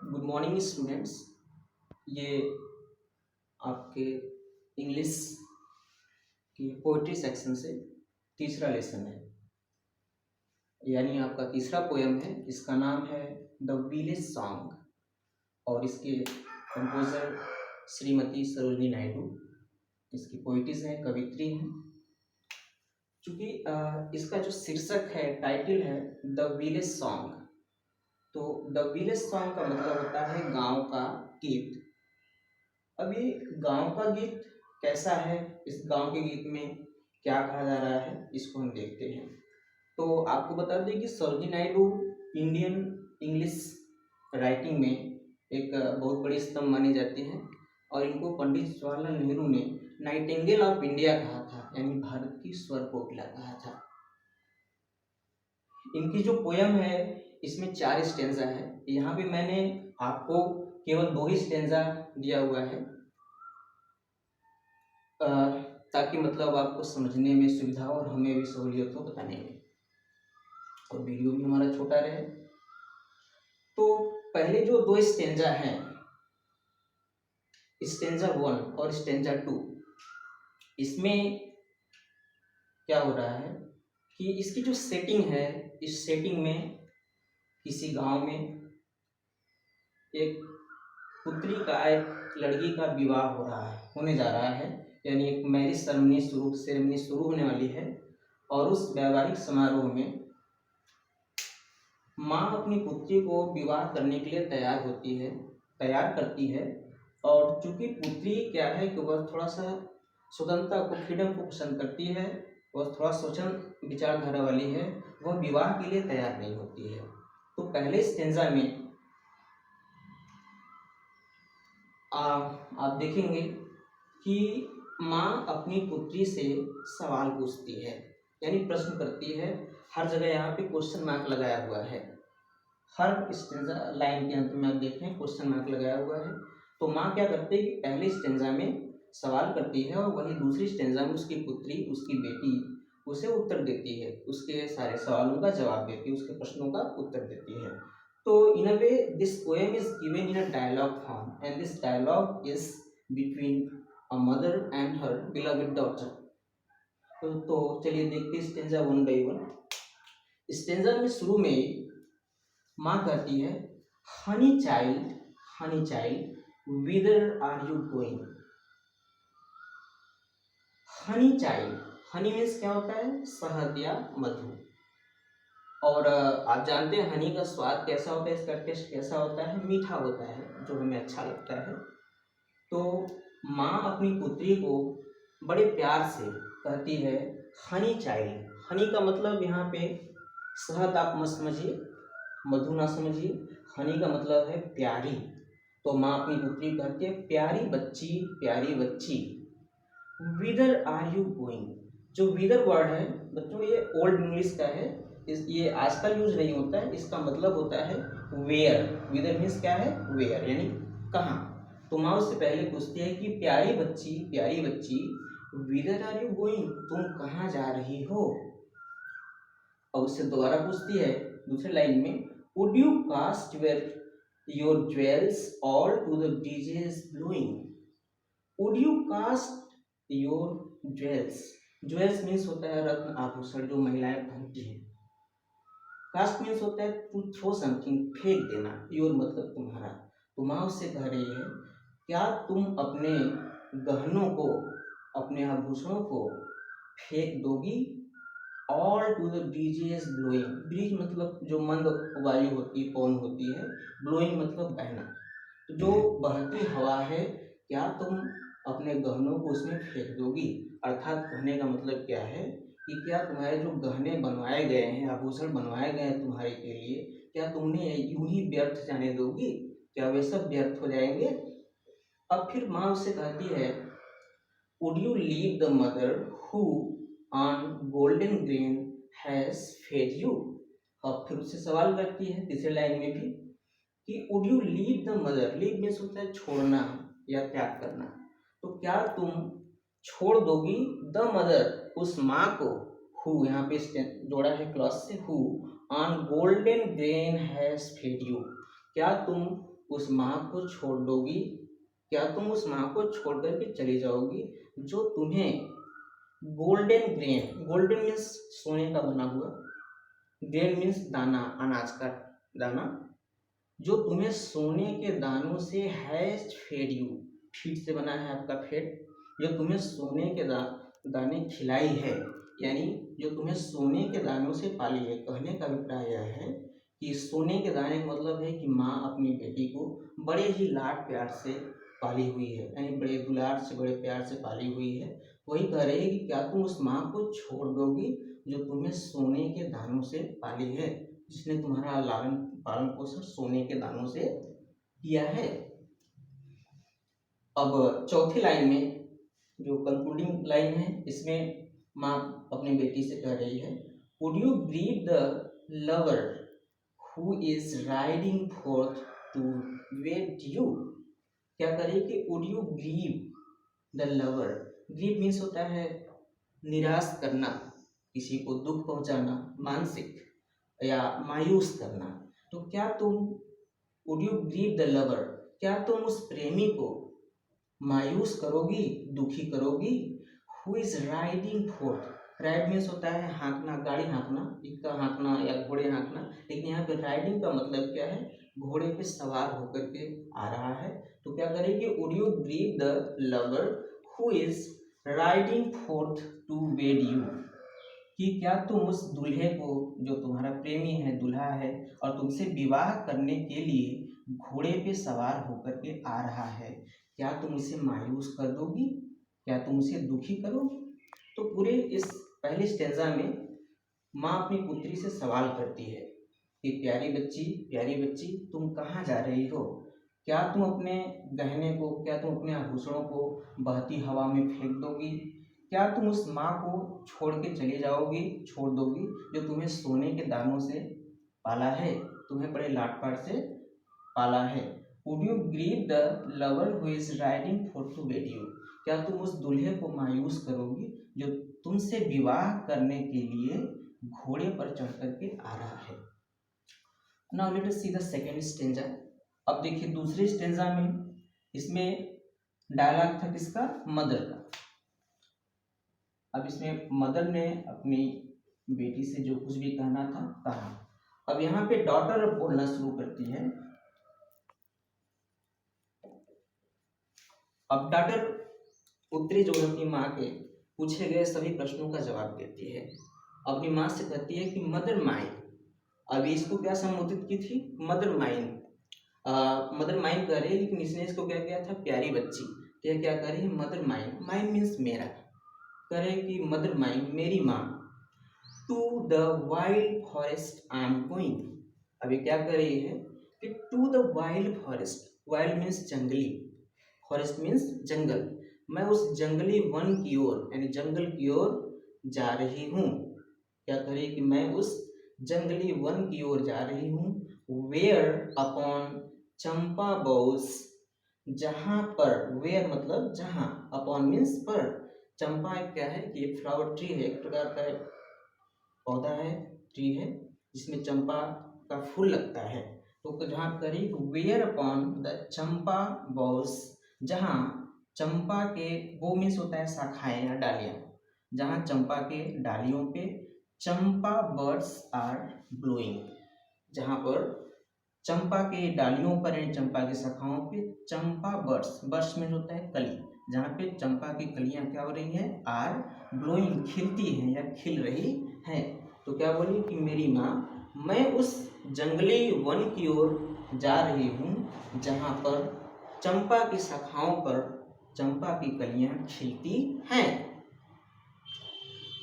Good morning students. ये आपके English की पोइट्री सेक्शन से तीसरा लेसन है, यानी आपका तीसरा पोयम है। इसका नाम है द विलेज सॉन्ग और इसके कंपोजर श्रीमती सरोजिनी नायडू। इसकी पोइट्रीज हैं, कवित्री हैं। चूँकि इसका जो शीर्षक है, टाइटल है द विलेज सॉन्ग, तो द विलेज सॉन्ग का मतलब होता है गांव का गीत। अब ये गांव का गीत कैसा है, इस गांव के गीत में क्या कहा जा रहा है, इसको हम देखते हैं। तो आपको बता दें कि Sarojini Naidu Indian English writing में एक बहुत बड़ी स्तंभ मानी जाती हैं और इनको पंडित जवाहरलाल नेहरू ने नाइटिंगेल ऑफ इंडिया कहा था, यानी भारत की स्वर कोकिला कहा था। इनकी जो पोयम है इसमें 4 स्टेंजा है। यहाँ पे मैंने आपको केवल 2 ही स्टेंजा दिया हुआ है ताकि मतलब आपको समझने में सुविधा और हमें भी सहूलियत हो बताने में, और वीडियो भी हमारा छोटा रहे। तो पहले जो 2 स्टेंजा हैं, स्टेंजा 1 और स्टेंजा 2, इसमें क्या हो रहा है कि इसकी जो सेटिंग है, इस सेटिंग में किसी गांव में एक पुत्री का, एक लड़की का विवाह हो रहा है, होने जा रहा है, यानी एक मैरिज सेरेमनी शुरू होने वाली है। और उस वैवाहिक समारोह में माँ अपनी पुत्री को विवाह करने के लिए तैयार करती है। और चूंकि पुत्री क्या है कि वह थोड़ा सा स्वतंत्रता को, फ्रीडम को पसंद करती है, वह थोड़ा शोषण विचारधारा वाली है, वह विवाह के लिए तैयार नहीं होती है। तो पहले स्टेंजा में आप देखेंगे कि माँ अपनी पुत्री से सवाल पूछती है, यानी प्रश्न करती है। हर जगह यहाँ पे क्वेश्चन मार्क लगाया हुआ है, हर स्टेंजा लाइन के अंत में आप देखें क्वेश्चन मार्क लगाया हुआ है। तो माँ क्या करती है कि पहले स्टेंजा में सवाल करती है और वही दूसरी स्टेंजा में उसकी पुत्री, उसकी बेटी उसे उत्तर देती है, उसके सारे सवालों का जवाब देती है, उसके प्रश्नों का उत्तर देती है। तो in a way this poem is given in a dialogue form, and this dialogue is between a mother and her beloved daughter. तो चलिए देखते हैं स्टेंजा 1 by 1। स्टेंजा में शुरू में माँ कहती है, honey child whither are you going? Honey child, Honey means क्या होता है, शहद या मधु। और आप जानते हैं हनी का स्वाद कैसा होता है, इसका टेस्ट कैसा होता है, मीठा होता है, जो हमें अच्छा लगता है। तो माँ अपनी पुत्री को बड़े प्यार से कहती है हनी चाइल्ड। हनी का मतलब यहाँ पे शहद आप मत समझिए, मधु ना समझिए, हनी का मतलब है प्यारी। तो माँ अपनी पुत्री को कहती है, प्यारी बच्ची, विदर आर यू गोइंग। जो विदर वर्ड है बच्चों, ये ओल्ड इंग्लिश का है, ये आजकल यूज नहीं होता है। इसका मतलब होता है वेयर। विदर मीन्स क्या है, वेयर, यानी कहाँ। तो माँ उससे पहले पूछती है कि प्यारी बच्ची विदर आर यू गोइंग, तुम कहाँ जा रही हो। और उससे दोबारा पूछती है दूसरे लाइन में, would you cast your jewels all to the डीजेस blowing. Would you cast your jewels means होता है रत्न आभूषण जो महिलाएं पहनती हैं। कास्ट मीन्स होता है टू थ्रो समथिंग, फेंक देना। योर मतलब तुम्हारा। तो माँ उससे कह रही है, क्या तुम अपने गहनों को, अपने आभूषणों को फेंक दोगी। All to the breezes blowing, breeze मतलब जो मंद वायु होती है, पवन होती है, ब्लोइंग मतलब बहना। तो जो बहती हवा है, क्या तुम अपने गहनों को उसमें फेंक दोगी। अर्थात कहने का मतलब क्या है कि क्या तुम्हारे जो गहने बनवाए गए हैं, आभूषण बनवाए गए हैं तुम्हारे के लिए, क्या तुमने यूं ही व्यर्थ जाने दोगी, क्या वे सब व्यर्थ हो जाएंगे। अब फिर माँ उससे कहती है, would you leave the mother who on golden grain has fed you. अब फिर उससे सवाल करती है तीसरे लाइन में भी कि would you leave the mother. Leave means होता है छोड़ना या त्याग करना। तो क्या तुम छोड़ दोगी द मदर, उस माँ को, हु यहाँ पे जोड़ा है क्लॉज से, who on golden grain has fed you, क्या तुम उस माँ को छोड़ दोगी, क्या तुम उस माँ को छोड़ करके चली जाओगी जो तुम्हें गोल्डन ग्रेन, गोल्डन मीन्स सोने का बना हुआ, ग्रेन मीन्स दाना, अनाज का दाना, जो तुम्हें सोने के दानों से हैज फेड यू, फीड से बना है आपका फेड, जो तुम्हें सोने के दाने खिलाई है, यानी जो तुम्हें सोने के दानों से पाली है। कहने का अभिप्राय यह है कि सोने के दाने का मतलब है कि माँ अपनी बेटी को बड़े ही लाड प्यार से पाली हुई है, यानी बड़े दुलार से, बड़े प्यार से पाली हुई है। वही कह रही है कि क्या तुम उस माँ को छोड़ दोगी जो तुम्हें सोने के दानों से पाली है, जिसने तुम्हारा लालन पालन पोषण सोने के दानों से किया है। अब चौथी लाइन में जो कंक्लूडिंग लाइन है, इसमें माँ अपनी बेटी से कह रही है, would you grieve the lover who is riding forth to wed you. क्या करें कि would you grieve the lover, grieve means होता है निराश करना, किसी को दुख पहुंचाना, मानसिक या मायूस करना। तो क्या तुम would you grieve the lover, क्या तुम उस प्रेमी को मायूस करोगी, दुखी करोगी, who is riding forth, ride means होता है हाँकना, गाड़ी हाँकना, इक्का हाँकना या घोड़े हाँकना, लेकिन यहाँ पे राइडिंग का मतलब क्या है, घोड़े पे सवार होकर के आ रहा है। तो क्या करेंगे, would you grieve the lover who is riding forth to wed you, कि क्या तुम उस दूल्हे को, जो तुम्हारा प्रेमी है, दूल्हा है और तुमसे विवाह करने के लिए घोड़े पे सवार होकर के आ रहा है, क्या तुम उसे मायूस कर दोगी, क्या तुम उसे दुखी करोगी। तो पूरे इस पहले स्टेंजा में माँ अपनी पुत्री से सवाल करती है कि प्यारी बच्ची तुम कहाँ जा रही हो, क्या तुम अपने गहने को, क्या तुम अपने आभूषणों को बहती हवा में फेंक दोगी, क्या तुम उस माँ को छोड़ के चले जाओगी, छोड़ दोगी जो तुम्हें सोने के दानों से पाला है, तुम्हें बड़े लाड प्यार से पाला है। Would you grieve the lover who is riding for to wed you, क्या तुम उस दूल्हे को मायूस करोगी जो तुमसे विवाह करने के लिए घोड़े पर चढ़ करके आ रहा है। Now let us see the second stanza. अब देखिए दूसरे स्टेंजा में, इसमें डायलॉग था किसका, मदर का। अब इसमें मदर ने अपनी बेटी से जो कुछ भी कहना था कहा। अब यहाँ पे डॉटर बोलना शुरू करती है। अब डॉटर पुत्री जो है अपनी माँ के पूछे गए सभी प्रश्नों का जवाब देती है। अपनी माँ से कहती है कि मदर माइन, अभी इसको क्या संबोधित की थी, मदर माइन, मदर माइन कह रही है, लेकिन इसने इसको क्या किया था, प्यारी बच्ची। तो यह क्या कर रही है, मदर माइन, माइन मीन्स मेरा, कह रहे कि मदर माइन, मेरी माँ, to the wild forest I am going. अभी क्या कर रही है कि to the wild forest, wild means जंगली, फॉरेस्ट मीन्स जंगल, मैं उस जंगली वन की ओर, यानी जंगल की ओर जा रही हूँ। क्या करे कि मैं उस जंगली वन की ओर जा रही हूँ। वेयर अपॉन चंपा बॉल्स, जहाँ पर, वेयर मतलब जहाँ, अपॉन मीन्स पर, चंपा एक क्या है कि फ्लावर ट्री है, एक प्रकार का पौधा है, ट्री है, जिसमें चंपा का फूल लगता है। तो जहाँ करीब where upon the champa balls, जहाँ चंपा के, वो मीन्स होता है शाखाएं या डालियाँ, जहाँ चंपा के डालियों पे चंपा बर्ड्स आर ब्लोइंग, जहाँ पर चंपा के डालियों पर यानी चंपा की शाखाओं पे चंपा बर्ड्स, बर्ड्स में होता है कली, जहाँ पे चंपा की कलियाँ क्या हो रही हैं, आर ब्लोइंग, खिलती हैं या खिल रही हैं। तो क्या बोली कि मेरी माँ, मैं उस जंगली वन की ओर जा रही हूँ जहाँ पर चंपा की शाखाओं पर चंपा की कलियाँ खिलती हैं।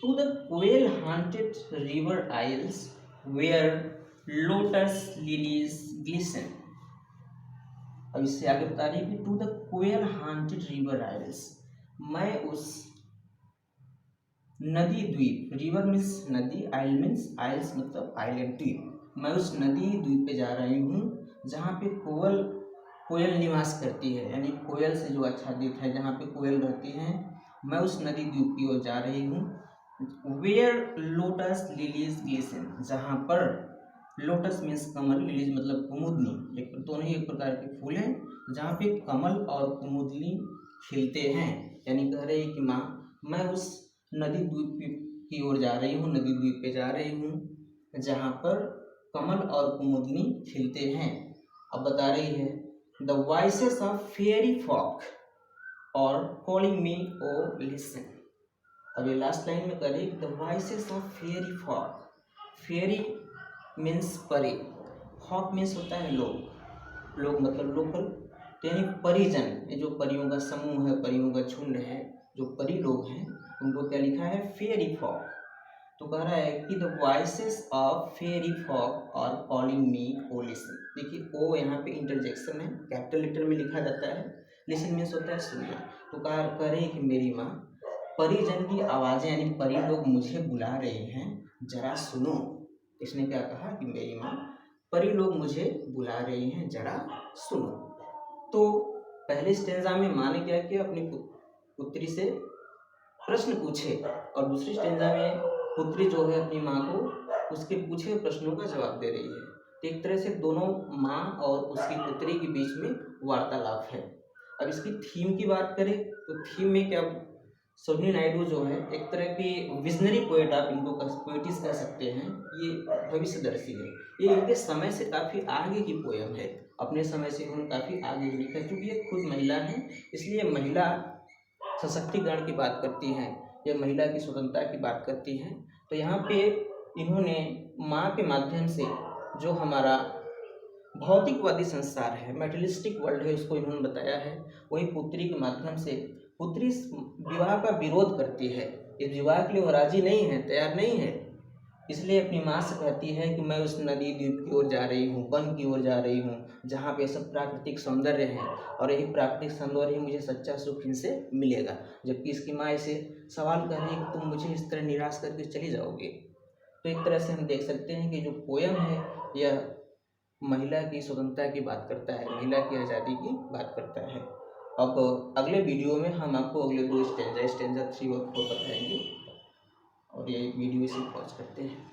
To the koel haunted river isles where lotus lilies glisten. अब इससे आगे बता रही है कि to the koel haunted river isles, मैं उस नदी द्वीप, रिवर मीन्स नदी, आइल मीन्स, आइल्स मतलब आइलैंड द्वीप, मैं उस नदी द्वीप पे जा रही हूँ जहाँ पे कोयल निवास करती है, यानी कोयल से जो आच्छादित है, जहाँ पे कोयल रहती हैं, मैं उस नदी द्वीप की ओर जा रही हूँ। वेयर लोटस लिलीज ग्लिसन, जहाँ पर लोटस मीन्स कमल, लिलीज मतलब कुमुदनी, एक दोनों ही एक प्रकार के फूल हैं जहाँ पे कमल और कुमुदनी खिलते हैं। यानी कह रहे हैं कि माँ मैं उस नदी द्वीप की ओर जा रही हूँ, नदी द्वीप पे जा रही हूँ जहाँ पर कमल और कुमुदनी खिलते हैं। अब बता रही है the voices of fairy folk are calling me O listen. अब ये लास्ट लाइन में करें the voices of fairy folk. Fairy means परी, हॉक मीन्स होता है लोग, लोग मतलब लोकल, यानी परिजन, ये जो परियों का समूह है, परियों का झुंड है, जो परी लोग हैं उनको क्या लिखा है फेयरी फॉक। तो कह रहा है कि the voices of fairy folk are calling me O listen. देखिए ओ यहाँ पे इंटरजेक्शन है, कैपिटल लेटर में लिखा जाता है, लिसन मीन्स होता है सुनना। तो कह रहे कि मेरी माँ परिजन की आवाज़ें यानी परी लोग मुझे बुला रहे हैं, जरा सुनो। इसने क्या कहा कि मेरी माँ परी लोग मुझे बुला रहे हैं, जरा सुनो। तो पहले स्टेंजा में माँ ने क्या किया, अपनी पुत्री से प्रश्न पूछे और दूसरी स्टेंजा में पुत्री जो है अपनी माँ को उसके पूछे हुए प्रश्नों का जवाब दे रही है। तो एक तरह से दोनों माँ और उसकी पुत्री के बीच में वार्तालाप है। अब इसकी थीम की बात करें तो थीम में क्या, सरोजिनी नायडू जो है एक तरह की विजनरी पोएट, आप इनको पोएटिस कह सकते हैं, ये भविष्यदर्शी है। ये इनके समय से काफ़ी आगे की पोयम है, अपने समय से इन्होंने काफ़ी आगे लिखा है। क्योंकि ये खुद महिला है इसलिए महिला सशक्तिकरण की बात करती हैं, ये महिला की स्वतंत्रता की बात करती हैं। तो यहाँ पे इन्होंने माँ के माध्यम से जो हमारा भौतिकवादी संसार है, मेटेरियलिस्टिक वर्ल्ड है, उसको इन्होंने बताया है। वही पुत्री के माध्यम से पुत्री विवाह का विरोध करती है, इस विवाह के लिए वो राजी नहीं है, तैयार नहीं है, इसलिए अपनी माँ से कहती है कि मैं उस नदी द्वीप की ओर जा रही हूँ, वन की ओर जा रही हूँ जहाँ पे सब प्राकृतिक सौंदर्य है और यही प्राकृतिक सौंदर्य ही मुझे सच्चा सुख इनसे मिलेगा। जबकि इसकी माँ इसे सवाल कर रही है कि तुम मुझे इस तरह निराश करके चली जाओगे। तो एक तरह से हम देख सकते हैं कि जो पोयम है यह महिला की स्वतंत्रता की बात करता है, महिला की आज़ादी की बात करता है। अब अगले वीडियो में हम आपको अगले 2 स्टेंजा 3 और 4 बताएंगे और ये वीडियो इसे पॉज करते हैं।